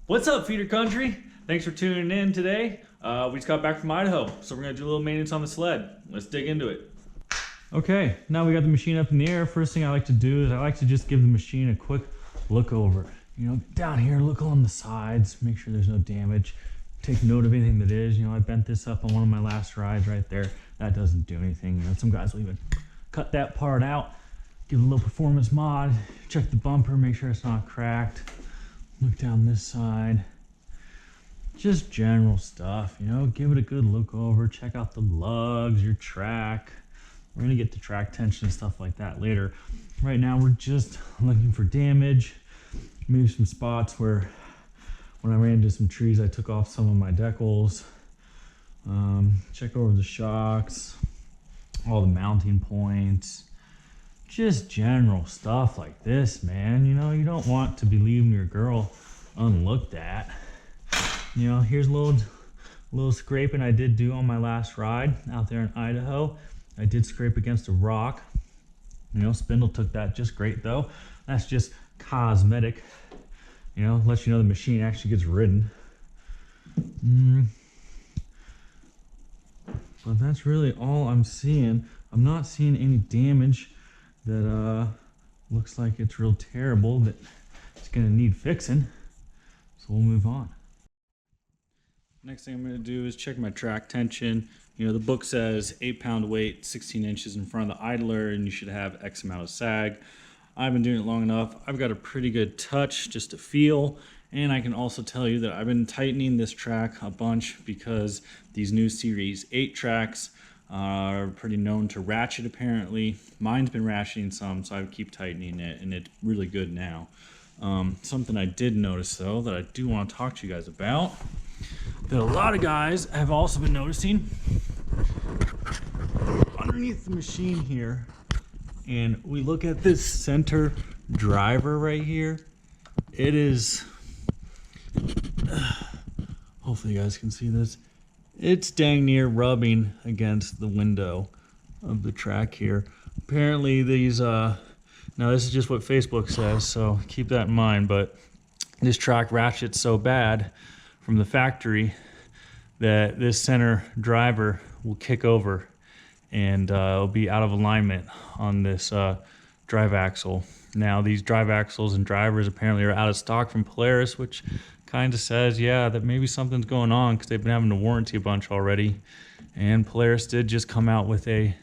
What's up, feeder country? Thanks for tuning in today. We just got back from Idaho, so we're gonna do a little maintenance on the sled. Let's dig into it. Okay, now we got the machine up in the air. First thing I like to do is I like to just give the machine a quick look over. You know, down here, look along the sides, make sure there's no damage. Take note of anything that is. You know, I bent this up on one of my last rides right there. That doesn't do anything. You know, some guys will even cut that part out, give it a little performance mod, check the bumper, make sure it's not cracked. Look down this side. Just general stuff, you know, give it a good look over, check out the lugs, your track. We're gonna get to track tension and stuff like that later. Right now, we're just looking for damage, maybe some spots where when I ran into some trees, I took off some of my decals. Check over the shocks, all the mounting points, just general stuff like this, man. You know, you don't want to be leaving your girl unlooked at. You know, here's a little scraping I did do on my last ride out there in Idaho. I did scrape against a rock. You know, spindle took that just great though. That's just cosmetic. You know, lets you know the machine actually gets ridden. But that's really all I'm seeing. I'm not seeing any damage that looks like it's real terrible, that it's gonna need fixing. So we'll move on. Next thing I'm gonna do is check my track tension. You know, the book says 8-pound weight, 16 inches in front of the idler, and you should have X amount of sag. I've been doing it long enough. I've got a pretty good touch just to feel. And I can also tell you that I've been tightening this track a bunch because these new Series 8 tracks are pretty known to ratchet apparently. Mine's been ratcheting some, so I keep tightening it, and it's really good now. Something I did notice though that I do want to talk to you guys about, that a lot of guys have also been noticing underneath the machine here, and we look at this center driver right here. It is, hopefully you guys can see this, it's dang near rubbing against the window of the track here. Apparently these, now this is just what Facebook says, so keep that in mind, but this track ratchets so bad from the factory that this center driver will kick over and it'll be out of alignment on this drive axle. Now these drive axles and drivers apparently are out of stock from Polaris, which kind of says, yeah, that maybe something's going on because they've been having to warranty a bunch already. And Polaris did just come out with a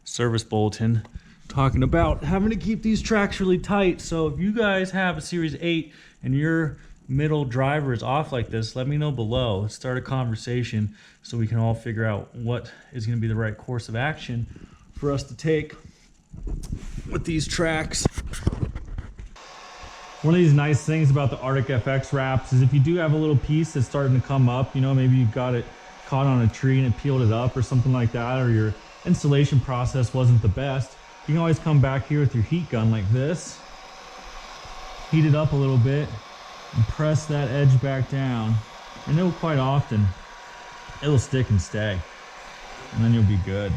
service bulletin talking about having to keep these tracks really tight. So if you guys have a Series 8 and your middle driver is off like this, let me know below. Let's start a conversation so we can all figure out what is going to be the right course of action for us to take with these tracks. One of these nice things about the Arctic FX wraps is if you do have a little piece that's starting to come up, you know, maybe you got it caught on a tree and it peeled it up or something like that, or your installation process wasn't the best, you can always come back here with your heat gun like this, heat it up a little bit, and press that edge back down, and it'll quite often, it'll stick and stay, and then you'll be good.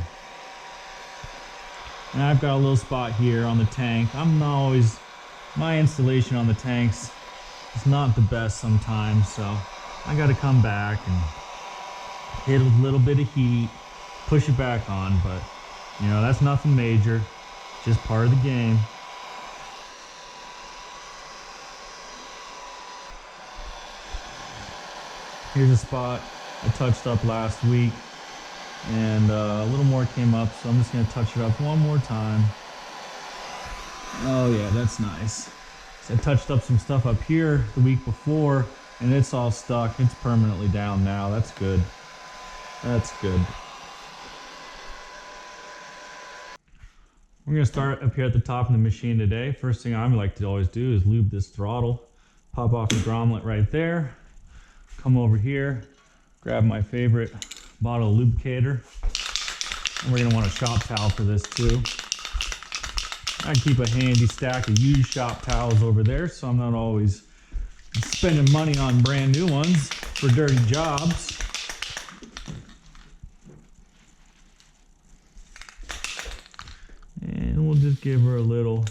And I've got a little spot here on the tank. I'm not always, my installation on the tanks is not the best sometimes, so I got to come back and hit a little bit of heat, push it back on, but you know, that's nothing major, just part of the game. Here's a spot I touched up last week, and a little more came up, so I'm just going to touch it up one more time. Oh yeah, that's nice. So I touched up some stuff up here the week before, and it's all stuck. It's permanently down now. That's good. That's good. We're going to start up here at the top of the machine today. First thing I like to always do is lube this throttle. Pop off the grommet right there. Come over here, grab my favorite bottle of lubricator. And we're gonna want a shop towel for this too. I keep a handy stack of used shop towels over there, so I'm not always spending money on brand new ones for dirty jobs. And we'll just give her a little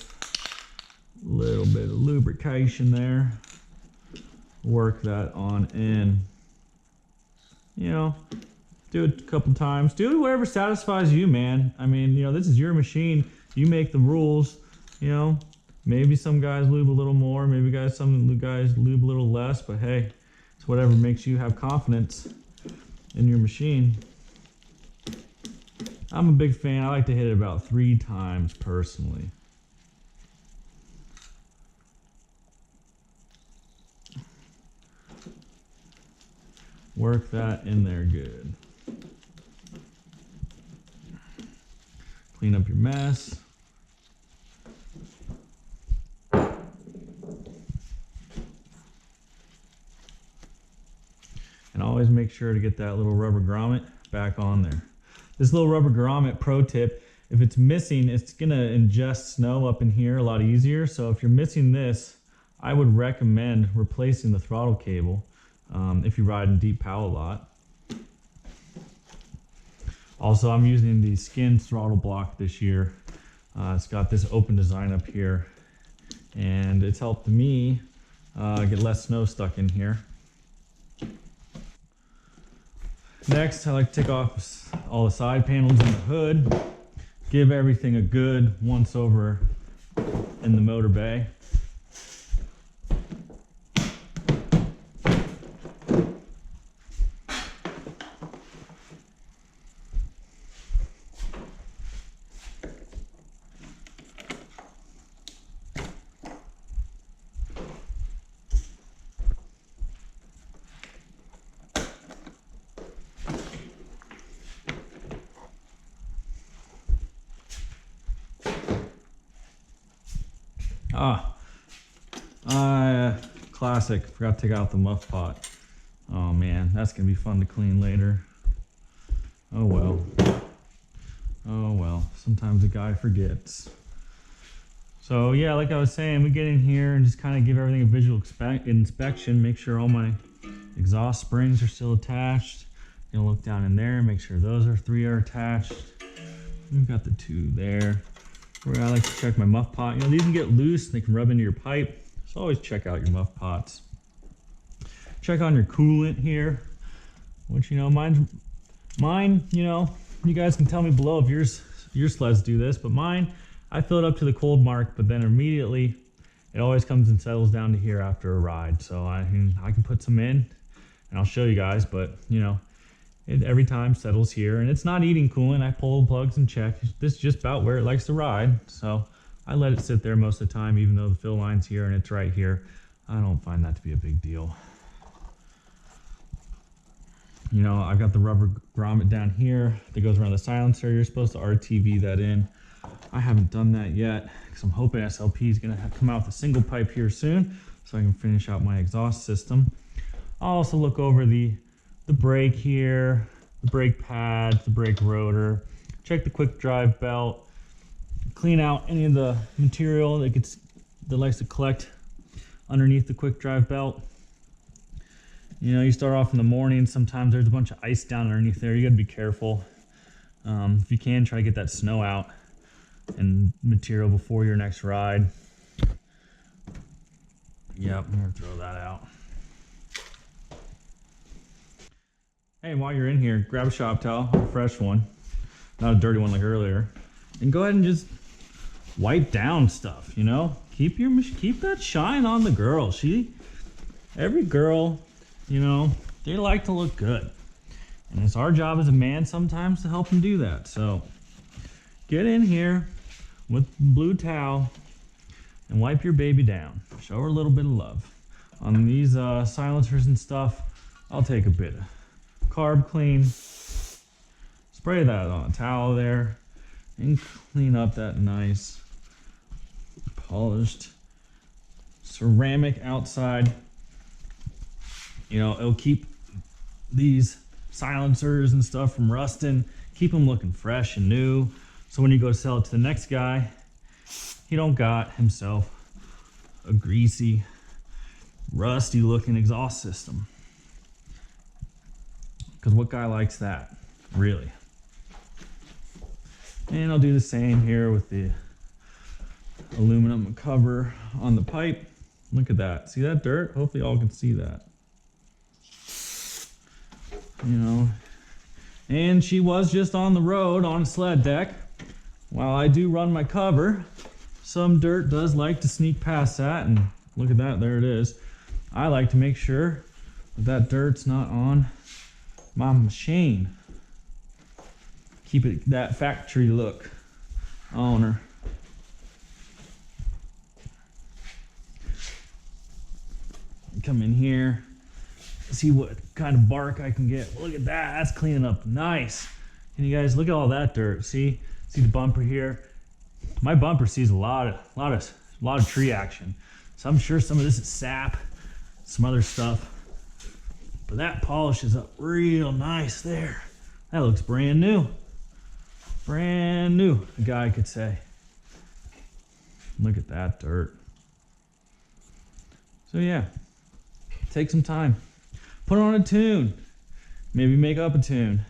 bit of lubrication there. work that on in. You know, do it a couple times. Do whatever satisfies you, man. I mean, you know, this is your machine. You make the rules. You know, maybe some guys lube a little more, maybe some guys lube a little less, but hey, it's whatever makes you have confidence in your machine. I'm a big fan. I like to hit it about 3 times personally. Work that in there good. Clean up your mess. And always make sure to get that little rubber grommet back on there. This little rubber grommet pro tip, if it's missing, it's gonna ingest snow up in here a lot easier. So if you're missing this, I would recommend replacing the throttle cable if you ride in deep POW a lot. Also, I'm using the Skinz throttle block this year. It's got this open design up here, and it's helped me get less snow stuck in here. Next, I like to take off all the side panels in the hood, give everything a good once over in the motor bay. Classic, forgot to take out the muff pot. Oh man, that's gonna be fun to clean later. Oh well. Oh well, sometimes a guy forgets. So yeah, like I was saying, we get in here and just kind of give everything a visual inspection, make sure all my exhaust springs are still attached. Gonna look down in there, make sure those 3 are attached. We've got the 2 there. Where I like to check my muff pot. You know, these can get loose, they can rub into your pipe. So always check out your muff pots. Check on your coolant here, which, you know, mine, you know, you guys can tell me below if your sleds do this, but mine, I fill it up to the cold mark, but then immediately it always comes and settles down to here after a ride. So I can put some in and I'll show you guys, but you know, it every time settles here, and it's not eating coolant. I pull the plugs and check. This is just about where it likes to ride. So I let it sit there most of the time, even though the fill line's here and it's right here. I don't find that to be a big deal. You know, I've got the rubber grommet down here that goes around the silencer. You're supposed to RTV that in. I haven't done that yet because I'm hoping SLP is going to come out with a single pipe here soon so I can finish out my exhaust system. I'll also look over the brake here, the brake pads, the brake rotor, check the quick drive belt, clean out any of the material that likes to collect underneath the quick drive belt. You know, you start off in the morning, sometimes there's a bunch of ice down underneath there. You gotta be careful. If you can, try to get that snow out and material before your next ride. Yep, I'm gonna throw that out. Hey, while you're in here, grab a shop towel, a fresh one, not a dirty one like earlier, and go ahead and just wipe down stuff, you know? Keep that shine on the girl. Every girl, you know, they like to look good. And it's our job as a man sometimes to help them do that. So get in here with blue towel and wipe your baby down. Show her a little bit of love. On these silencers and stuff, I'll take a bit of carb clean, spray that on a towel there, and clean up that nice polished ceramic outside. You know, it'll keep these silencers and stuff from rusting, keep them looking fresh and new. So when you go to sell it to the next guy, he don't got himself a greasy, rusty looking exhaust system. Because what guy likes that, really? And I'll do the same here with the aluminum cover on the pipe. Look at that. See that dirt? Hopefully y'all can see that. You know, and she was just on the road on a sled deck. While I do run my cover, some dirt does like to sneak past that, and look at that, there it is. I like to make sure that that dirt's not on my machine. Keep it that factory look on her. Come in here, see what kind of bark I can get. Look at that, that's cleaning up nice. And you guys look at all that dirt. See the bumper here? My bumper sees a lot of tree action. So I'm sure some of this is sap, some other stuff. But that polishes up real nice there. That looks brand new. Brand new, a guy could say. Look at that dirt. So yeah, take some time. Put on a tune. Maybe make up a tune.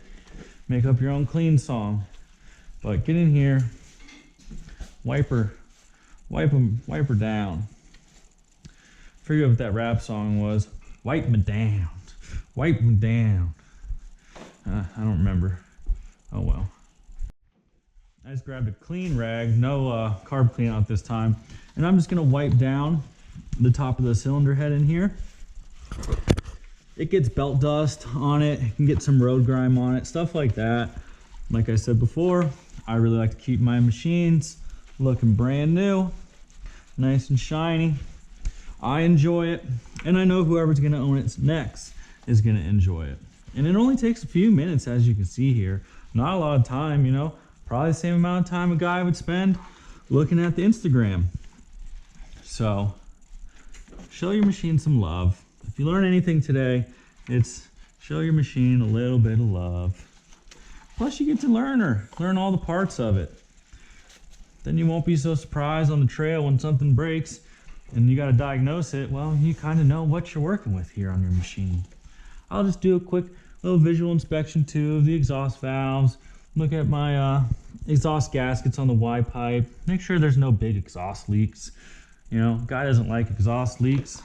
Make up your own clean song. But get in here, wipe her down. Forget what that rap song was. Wipe me down. Wipe me down. I don't remember. Oh well. I just grabbed a clean rag, no carb clean out this time. And I'm just gonna wipe down the top of the cylinder head in here. It gets belt dust on it. You can get some road grime on it, stuff like that. Like I said before, I really like to keep my machines looking brand new, nice and shiny. I enjoy it, and I know whoever's gonna own it next is gonna enjoy it. And it only takes a few minutes, as you can see here. Not a lot of time, you know, probably the same amount of time a guy would spend looking at the Instagram. So, show your machine some love. If you learn anything today, it's show your machine a little bit of love. Plus you get to learn all the parts of it. Then you won't be so surprised on the trail when something breaks and you got to diagnose it. Well, you kind of know what you're working with here on your machine. I'll just do a quick little visual inspection too of the exhaust valves. Look at my exhaust gaskets on the Y pipe. Make sure there's no big exhaust leaks. You know, guy doesn't like exhaust leaks.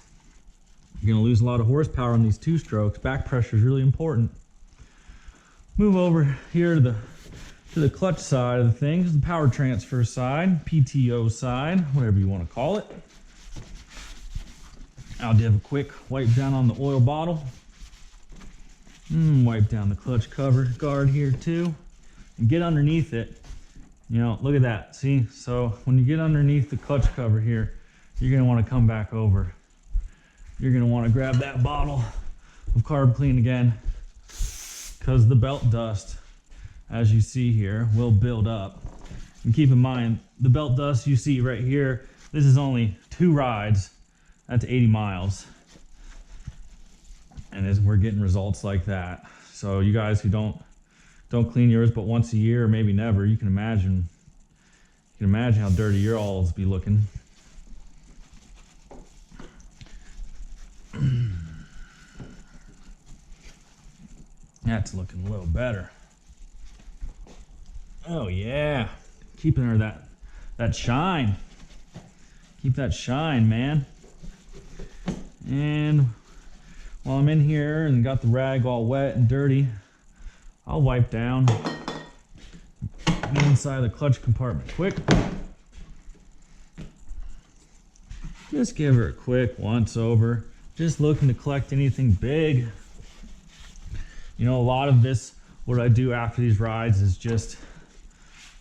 You're gonna lose a lot of horsepower on these two strokes. Back pressure is really important. Move over here to the clutch side of the things, the power transfer side, PTO side, whatever you want to call it. I'll give a quick wipe down on the oil bottle. Wipe down the clutch cover guard here too. And get underneath it. You know, look at that. See? So when you get underneath the clutch cover here, you're gonna want to come back over. You're gonna want to grab that bottle of carb clean again, because the belt dust, as you see here, will build up. And keep in mind, the belt dust you see right here, this is only 2 rides. That's 80 miles. And we're getting results like that. So you guys who don't clean yours but once a year or maybe never, you can imagine how dirty your alls be looking. That's looking a little better. Oh yeah, keeping her that shine. Keep that shine, man. And while I'm in here and got the rag all wet and dirty, I'll wipe down the inside of the clutch compartment quick. Just give her a quick once over. Just looking to collect anything big. You know, a lot of this, what I do after these rides is just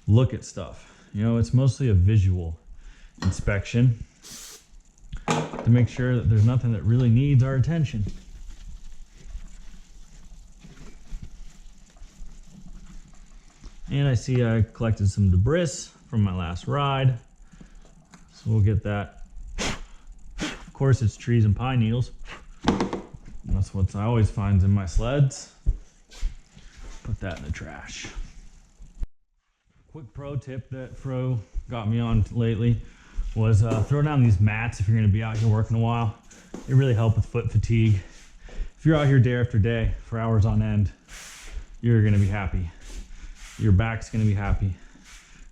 look at stuff. You know, it's mostly a visual inspection to make sure that there's nothing that really needs our attention. And I see I collected some debris from my last ride. So we'll get that. Of course, it's trees and pine needles. That's what I always find in my sleds. Put that in the trash. Quick pro tip that Fro got me on lately was throw down these mats if you're going to be out here working a while. They really help with foot fatigue. If you're out here day after day for hours on end, you're going to be happy. Your back's going to be happy.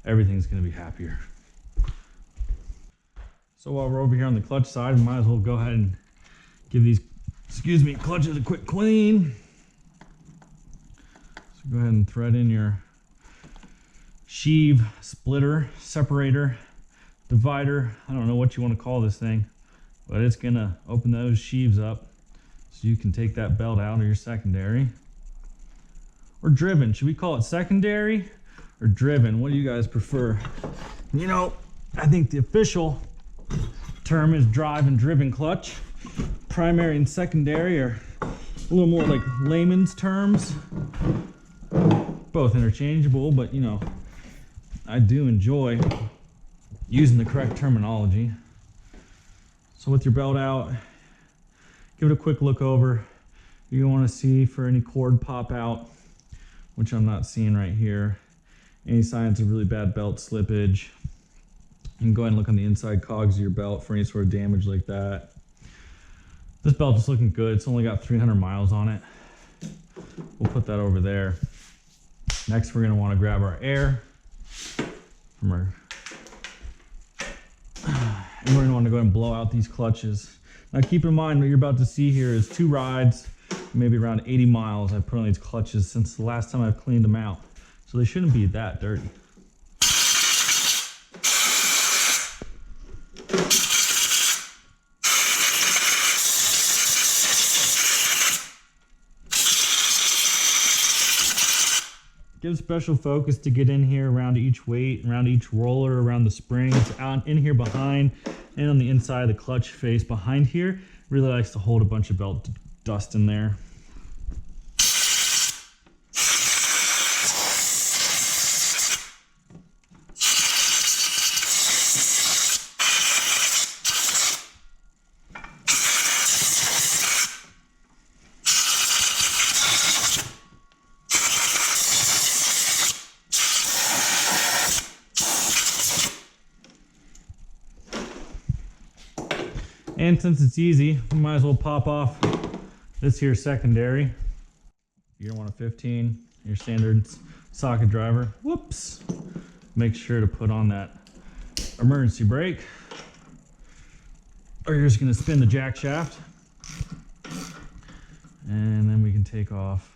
Everything's going to be happier. So while we're over here on the clutch side, we might as well go ahead and give these, clutches a quick clean. So go ahead and thread in your sheave, splitter, separator, divider. I don't know what you want to call this thing, but it's gonna open those sheaves up so you can take that belt out of your secondary. Or driven. Should we call it secondary or driven? What do you guys prefer? You know, I think the official term is drive and driven clutch. Primary and secondary are a little more like layman's terms. Both interchangeable, but you know, I do enjoy using the correct terminology. So with your belt out, give it a quick look over. You want to see for any cord pop out, which I'm not seeing right here. Any signs of really bad belt slippage. You can go ahead and look on the inside cogs of your belt for any sort of damage like that. This belt is looking good. It's only got 300 miles on it. We'll put that over there. Next, we're gonna wanna grab our air from our, and we're gonna wanna go ahead and blow out these clutches. Now keep in mind what you're about to see here is 2 rides, maybe around 80 miles I've put on these clutches since the last time I've cleaned them out. So they shouldn't be that dirty. Give special focus to get in here around each weight, around each roller, around the springs, out in here behind, and on the inside of the clutch face behind here. Really likes to hold a bunch of belt dust in there. And since it's easy, we might as well pop off this here secondary. You're gonna want a 15, your standard socket driver. Whoops. Make sure to put on that emergency brake, or you're just gonna spin the jack shaft. And then we can take off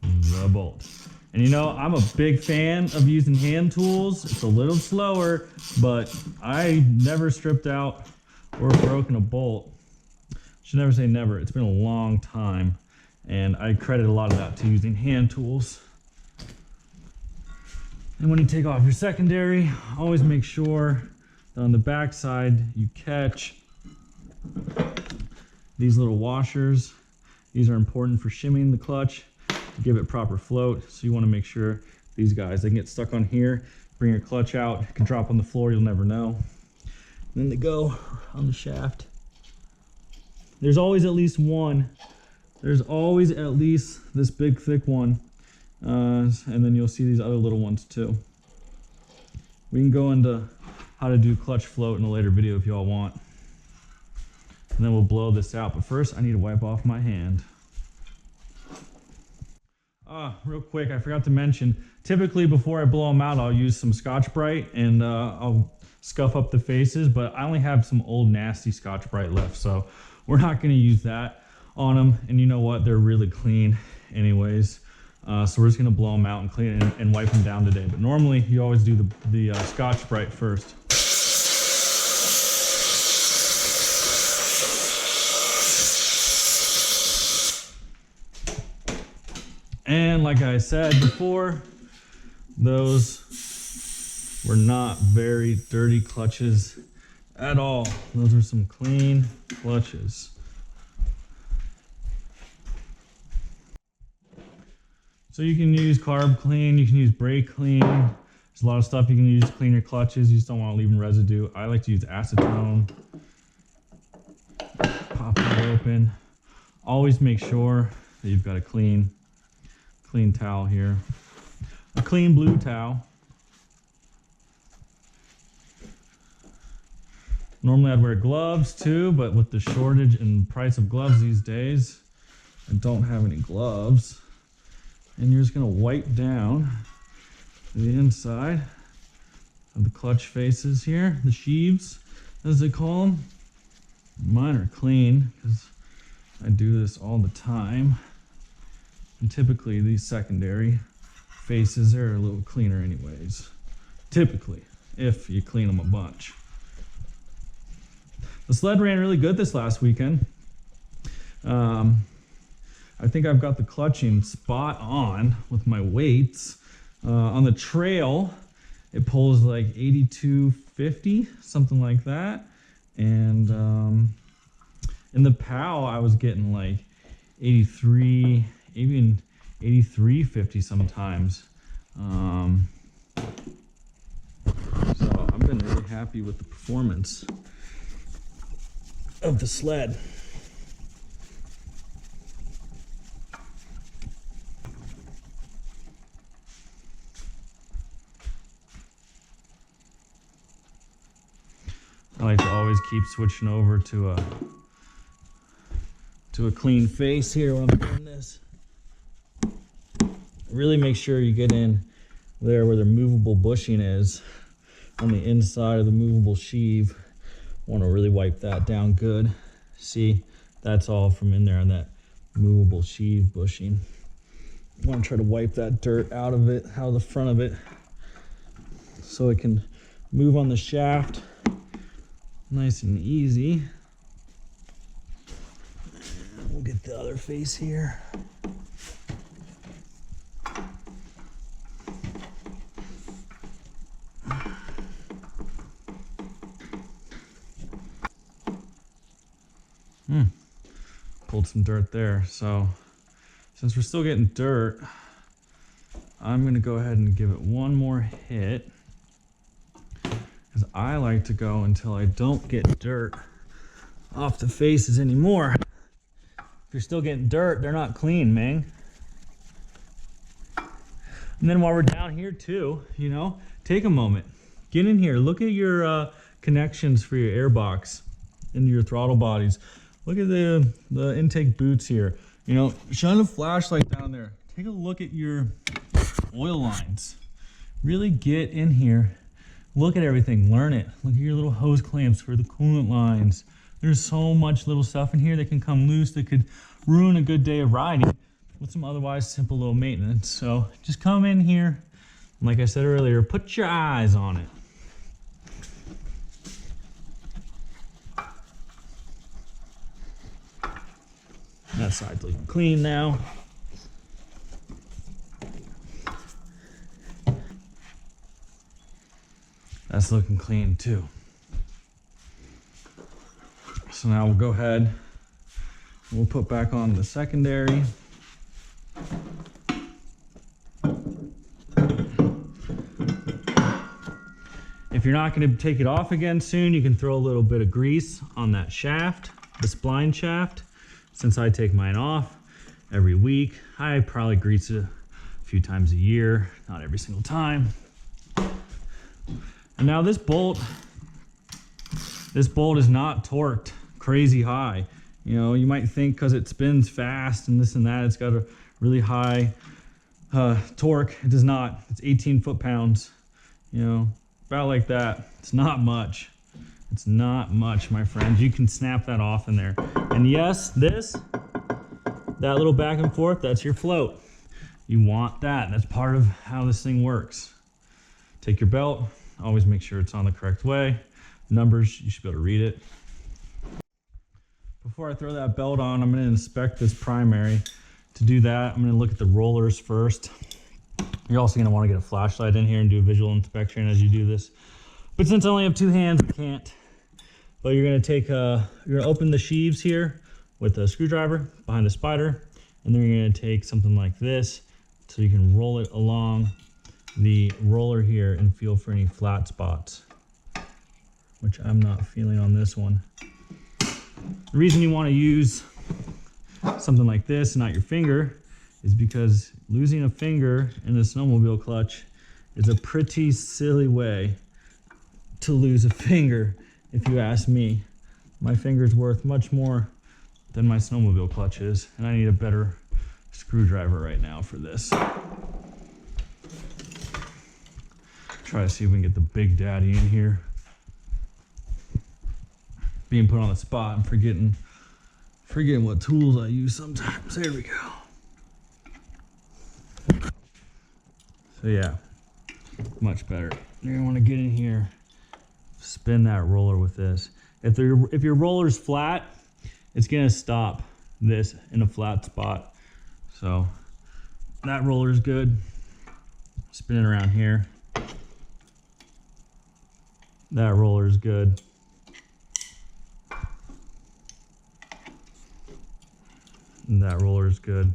the bolt. And you know, I'm a big fan of using hand tools. It's a little slower, but I never stripped out or broken a bolt. Should never say never. It's been a long time, and I credit a lot of that to using hand tools. And when you take off your secondary, always make sure that on the back side you catch these little washers. These are important for shimming the clutch to give it proper float. So you want to make sure these guys, they can get stuck on here, bring your clutch out, it can drop on the floor, you'll never know. And then they go on the shaft. There's always at least one. There's always at least this big thick one. And then you'll see these other little ones too. We can go into how to do clutch float in a later video if y'all want. And then we'll blow this out. But first I need to wipe off my hand. Real quick, I forgot to mention, typically before I blow them out, I'll use some Scotch-Brite and I'll scuff up the faces, but I only have some old nasty Scotch-Brite left, so we're not going to use that on them. And you know what, they're really clean anyways, so we're just going to blow them out and clean it and wipe them down today. But normally you always do the Scotch-Brite first. And like I said before, those were not very dirty clutches at all. Those are some clean clutches. So you can use carb clean, you can use brake clean. There's a lot of stuff you can use to clean your clutches. You just don't want to leave them residue. I like to use acetone. Pop that open. Always make sure that you've got a clean towel here. A clean blue towel. Normally I'd wear gloves too, but with the shortage and price of gloves these days, I don't have any gloves. And you're just gonna wipe down the inside of the clutch faces here, the sheaves. as they call them. Mine are clean because I do this all the time. And typically these secondary faces are a little cleaner anyways. Typically, if you clean them a bunch. The sled ran really good this last weekend. I think I've got the clutching spot on with my weights. On the trail, it pulls like 8250, something like that. And in the POW, I was getting like 83, even 8350 sometimes. So I've been really happy with the performance of the sled. I like to always keep switching over to a clean face here when I'm doing this. Really make sure you get in there where the movable bushing is on the inside of the movable sheave. Want to really wipe that down good. See, that's all from in there on that movable sheave bushing. Want to try to wipe that dirt out of it, out of the front of it, so it can move on the shaft nice and easy. And we'll get the other face here. Pulled some dirt there. So since we're still getting dirt, I'm gonna go ahead and give it one more hit, because I like to go until I don't get dirt off the faces anymore. If you're still getting dirt, they're not clean, man. And then while we're down here too, you know, take a moment, get in here, look at your connections for your air box into your throttle bodies. Look at the intake boots here. You know, shine a flashlight down there. Take a look at your oil lines. Really get in here. Look at everything, learn it. Look at your little hose clamps for the coolant lines. There's so much little stuff in here that can come loose that could ruin a good day of riding with some otherwise simple little maintenance. So just come in here, and like I said earlier, put your eyes on it. That side's looking clean now. That's looking clean too. So now we'll go ahead, we'll put back on the secondary. If you're not going to take it off again soon, you can throw a little bit of grease on that shaft, the spline shaft. Since I take mine off every week, I probably grease it a few times a year, not every single time. And now this bolt is not torqued crazy high. You know, you might think because it spins fast and this and that, it's got a really high torque. It does not. It's 18 foot-pounds, you know, about like that. It's not much. It's not much, my friends. You can snap that off in there. And yes, that little back and forth, that's your float. You want that. That's part of how this thing works. Take your belt, always make sure it's on the correct way. Numbers, you should be able to read it. Before I throw that belt on, I'm going to inspect this primary. To do that, I'm going to look at the rollers first. You're also going to want to get a flashlight in here and do a visual inspection as you do this. But since I only have two hands, I can't. But you're going to take you're going to open the sheaves here with a screwdriver behind the spider, and then you're going to take something like this so you can roll it along the roller here and feel for any flat spots, which I'm not feeling on this one. The reason you want to use something like this and not your finger is because losing a finger in the snowmobile clutch is a pretty silly way to lose a finger, if you ask me. My finger's worth much more than my snowmobile clutch is, and I need a better screwdriver right now for this. Try to see if we can get the big daddy in here. being put on the spot and forgetting what tools I use sometimes. There we go. So yeah, much better. You're gonna want to get in here, spin that roller with this. If your roller's flat, it's gonna stop this in a flat spot. So that roller's good. Spin it around here. That roller's good. And that roller is good.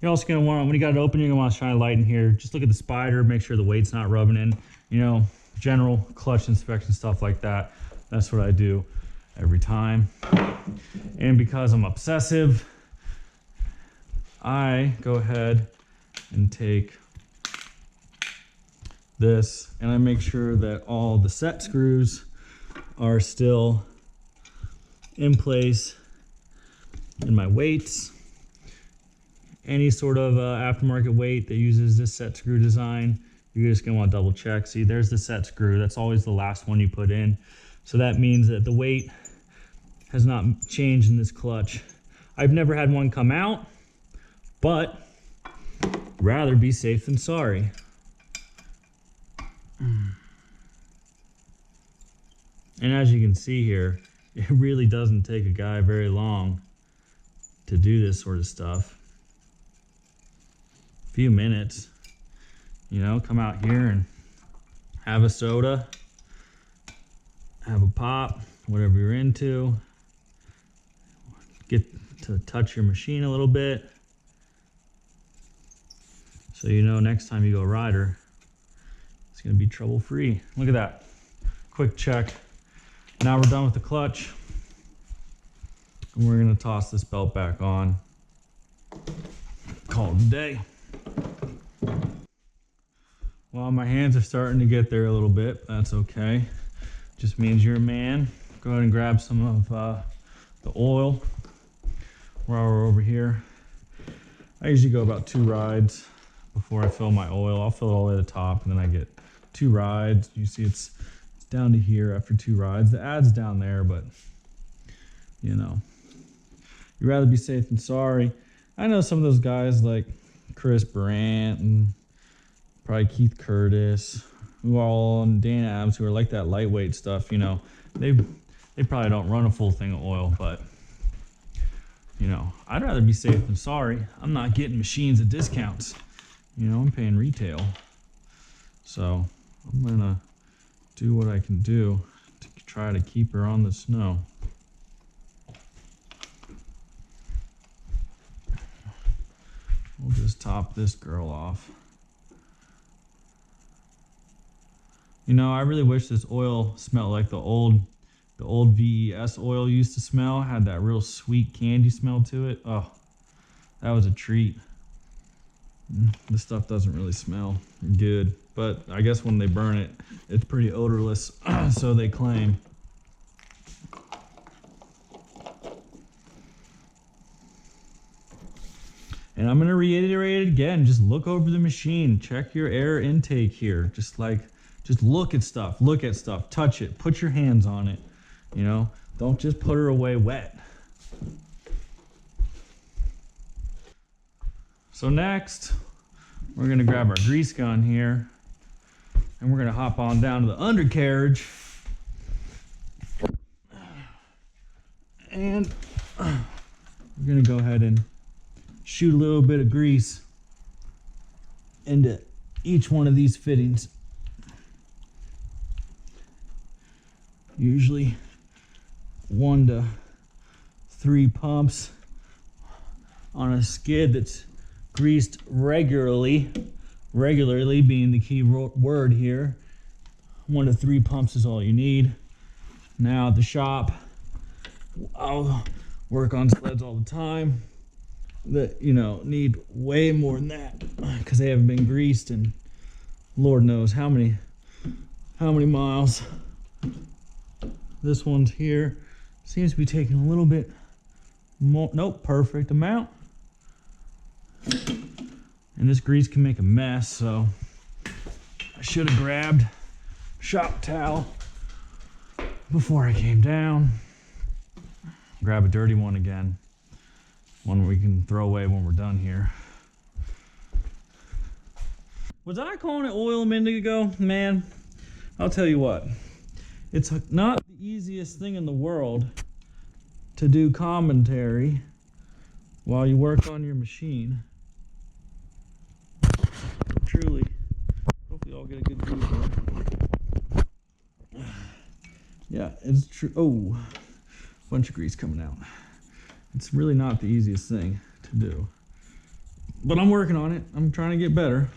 You're also gonna want, when you got it open, you're gonna want to shine a light in here. Just look at the spider, make sure the weight's not rubbing in. You know, general clutch inspection, stuff like that. That's what I do every time. And because I'm obsessive, I go ahead and take this and I make sure that all the set screws are still in place. And my weights, any sort of aftermarket weight that uses this set screw design, you're just gonna want to double check. See, there's the set screw. That's always the last one you put in. So that means that the weight has not changed in this clutch. I've never had one come out, but rather be safe than sorry. And as you can see here, it really doesn't take a guy very long to do this sort of stuff. A few minutes, you know, come out here and have a soda, have a pop, whatever you're into. Get to touch your machine a little bit, so you know next time you go rider, it's gonna be trouble-free. Look at that, quick check. Now we're done with the clutch. And we're gonna toss this belt back on. Call it a day. Well, my hands are starting to get there a little bit. That's okay. Just means you're a man. Go ahead and grab some of the oil while we're over here. I usually go about 2 rides before I fill my oil. I'll fill it all the way to the top and then I get 2 rides. You see it's down to here after 2 rides. The ad's down there, but you know, you'd rather be safe than sorry. I know some of those guys like Chris Brandt and probably Keith Curtis, who are all on Dan Abs, who are like that lightweight stuff, you know, they probably don't run a full thing of oil, but you know, I'd rather be safe than sorry. I'm not getting machines at discounts. You know, I'm paying retail. So I'm gonna do what I can do to try to keep her on the snow. We'll just top this girl off. You know, I really wish this oil smelled like the old VES oil used to smell. Had that real sweet candy smell to it. Oh, that was a treat. This stuff doesn't really smell good, but I guess when they burn it, it's pretty odorless, so they claim. And I'm gonna reiterate it again. Just look over the machine. Check your air intake here. Just look at stuff, touch it, put your hands on it. You know, don't just put her away wet. So next, we're gonna grab our grease gun here and we're gonna hop on down to the undercarriage. And we're gonna go ahead and shoot a little bit of grease into each one of these fittings. Usually 1 to 3 pumps on a skid that's greased regularly being the key word here. 1 to 3 pumps is all you need. Now at the shop, I'll work on sleds all the time that, you know, need way more than that because they haven't been greased in Lord knows how many miles. This one's here seems to be taking a little bit more. Nope, perfect amount. And this grease can make a mess, so I should have grabbed a shop towel before I came down. Grab a dirty one again. One we can throw away when we're done here. Was I calling it oil a minute ago? Man, I'll tell you what. It's not the easiest thing in the world to do commentary while you work on your machine. Truly. Hopefully I'll get a good view here. Yeah, it's true. Oh, bunch of grease coming out. It's really not the easiest thing to do. But I'm working on it. I'm trying to get better.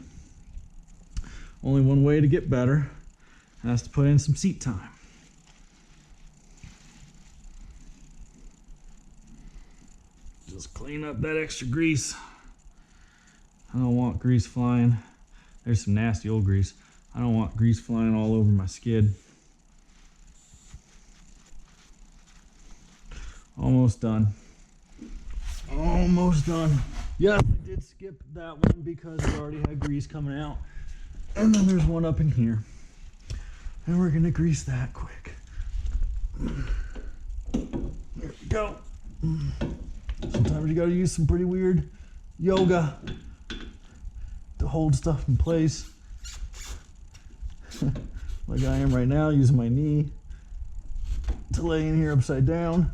Only one way to get better. Has to put in some seat time. Just clean up that extra grease. I don't want grease flying. There's some nasty old grease. I don't want grease flying all over my skid. Almost done. Almost done. Yes, I did skip that one because it already had grease coming out. And then there's one up in here. And we're gonna grease that quick. There we go. Sometimes you gotta use some pretty weird yoga to hold stuff in place. Like I am right now, using my knee to lay in here upside down.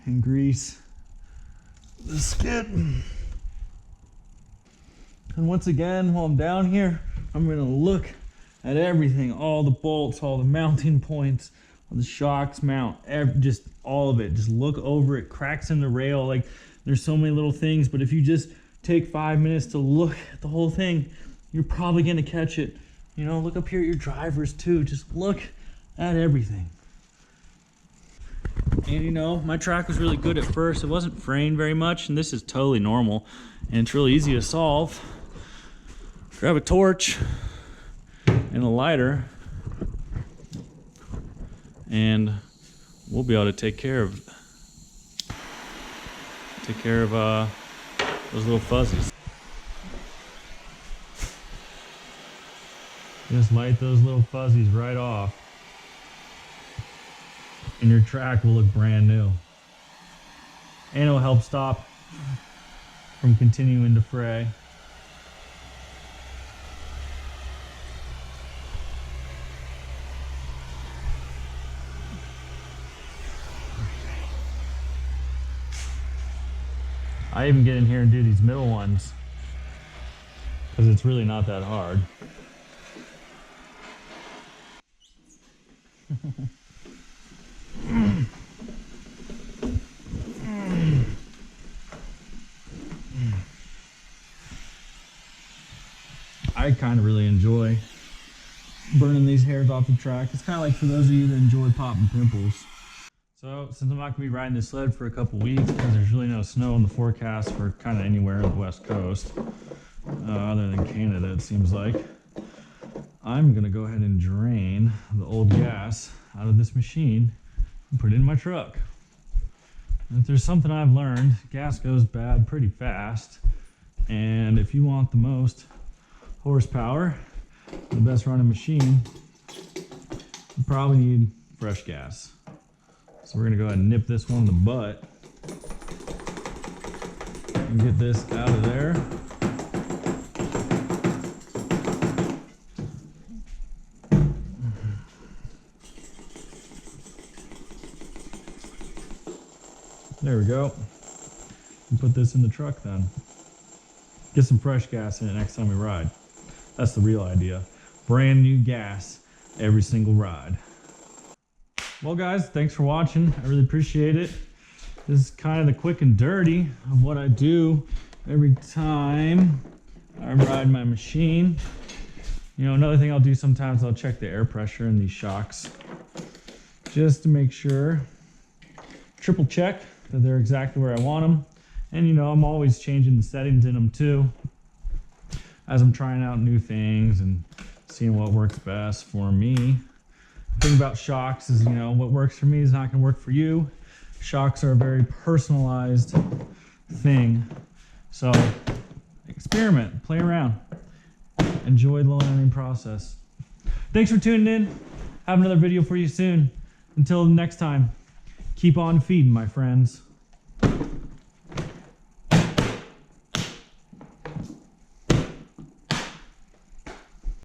And grease the skid. And once again, while I'm down here, I'm gonna look at everything, all the bolts, all the mounting points, all the shocks mount, just all of it. Just look over it, cracks in the rail. Like there's so many little things, but if you just take 5 minutes to look at the whole thing, you're probably gonna catch it. You know, look up here at your drivers too. Just look at everything. And you know, my track was really good at first. It wasn't fraying very much, and this is totally normal. And it's really easy to solve. Grab a torch and a lighter, and we'll be able to take care of those little fuzzies. Just light those little fuzzies right off, and your track will look brand new. And it'll help stop from continuing to fray. I even get in here and do these middle ones because it's really not that hard. I kind of really enjoy burning these hairs off the track. It's kind of like for those of you that enjoy popping pimples. So since I'm not going to be riding this sled for a couple weeks because there's really no snow in the forecast for kind of anywhere on the west coast, other than Canada it seems like, I'm going to go ahead and drain the old gas out of this machine and put it in my truck. And if there's something I've learned, gas goes bad pretty fast, and if you want the most horsepower, the best running machine, you probably need fresh gas. So we're gonna go ahead and nip this one in the butt and get this out of there. There we go. And put this in the truck then. Get some fresh gas in it next time we ride. That's the real idea. Brand new gas every single ride. Well guys, thanks for watching. I really appreciate it. This is kind of the quick and dirty of what I do every time I ride my machine. You know, another thing I'll do sometimes, I'll check the air pressure in these shocks just to make sure, triple check that they're exactly where I want them. And you know, I'm always changing the settings in them too as I'm trying out new things and seeing what works best for me. The thing about shocks is, you know, what works for me is not going to work for you. Shocks are a very personalized thing. So experiment, play around, enjoy the learning process. Thanks for tuning in. Have another video for you soon. Until next time, keep on feeding, my friends.